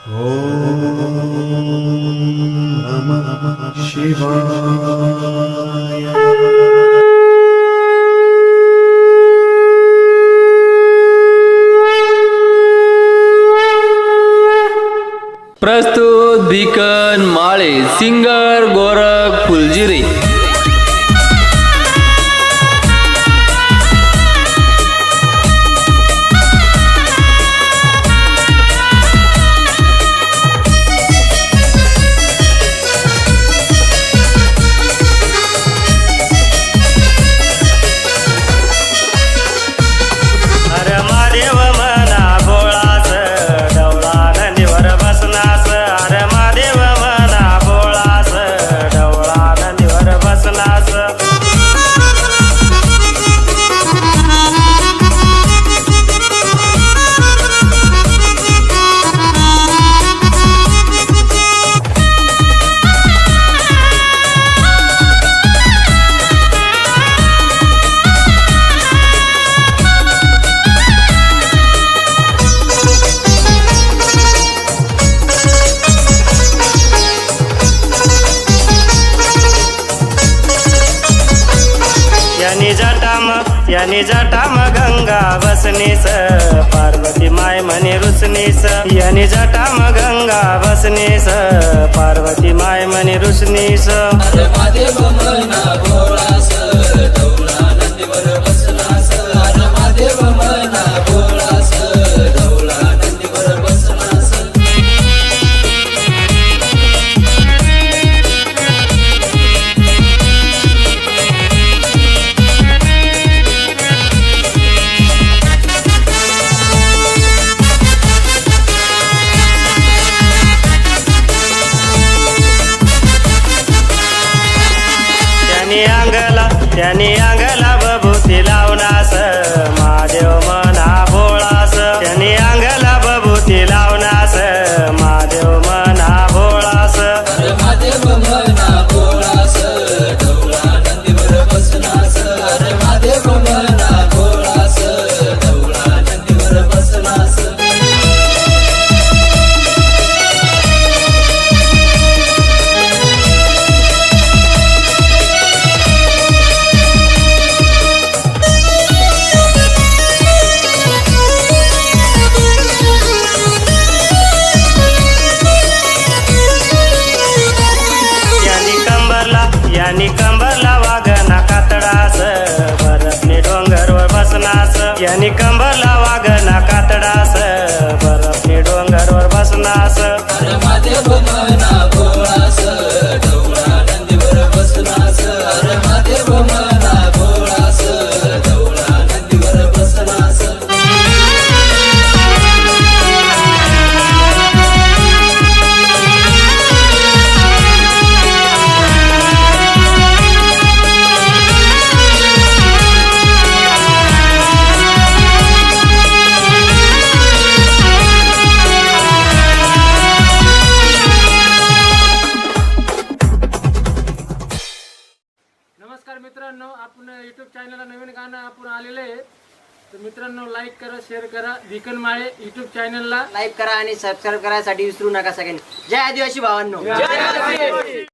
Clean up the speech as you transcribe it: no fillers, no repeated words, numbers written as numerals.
ओम नमः शिवाय। प्रस्तुत भिकन माळे, सिंगर गोरख फुलजिरे। यानी जटाम गंगा बसनीस, पार्वती माय म्हणे रुसनीस। यानी जटाम गंगा बसनीस, पार्वती माय म्हणे रुसनीस। अरे महादेव म्हणा भोळास, ढवळा नंदीवर बसलास। अरे महादेव म्हणा भोळास, ढवळा नंदीवर बसलास। त्यानी अंगला बबूती लावनास, महादेव म्हणा भोळास। त्यानी अंगला बबूती लावनास, महादेव म्हणा भोळास। अरे महादेव म्हणा भोळास, ढवळा नंदीवर बसलास। अरे महादेव म्हणा भोळास, ढवळा नंदीवर बसलास। यानी कंबरला वागना कातडास, बरफनी डोंगरवर बसनास। यानी कंबरला वागना कातडास, बरफनी डोंगरवर बसनास। अरे महादेव म्हणा भोळास, ढवळा नंदीवर बसलास। अरे महादेव म्हणा भोळास, ढवळा नंदीवर बसलास। नमस्कार मित्रांनो, आपण यूट्यूब चॅनलला नवीन गाणं आपण आलेले आहे। तर मित्रांनो, लाईक करा, शेअर करा, भिकन माळे यूट्यूब चॅनलला लाईक करा आणि सबस्क्राईब करायसाठी विसरू नका सगळ्यांनी। जय आदिवासी भावांनो।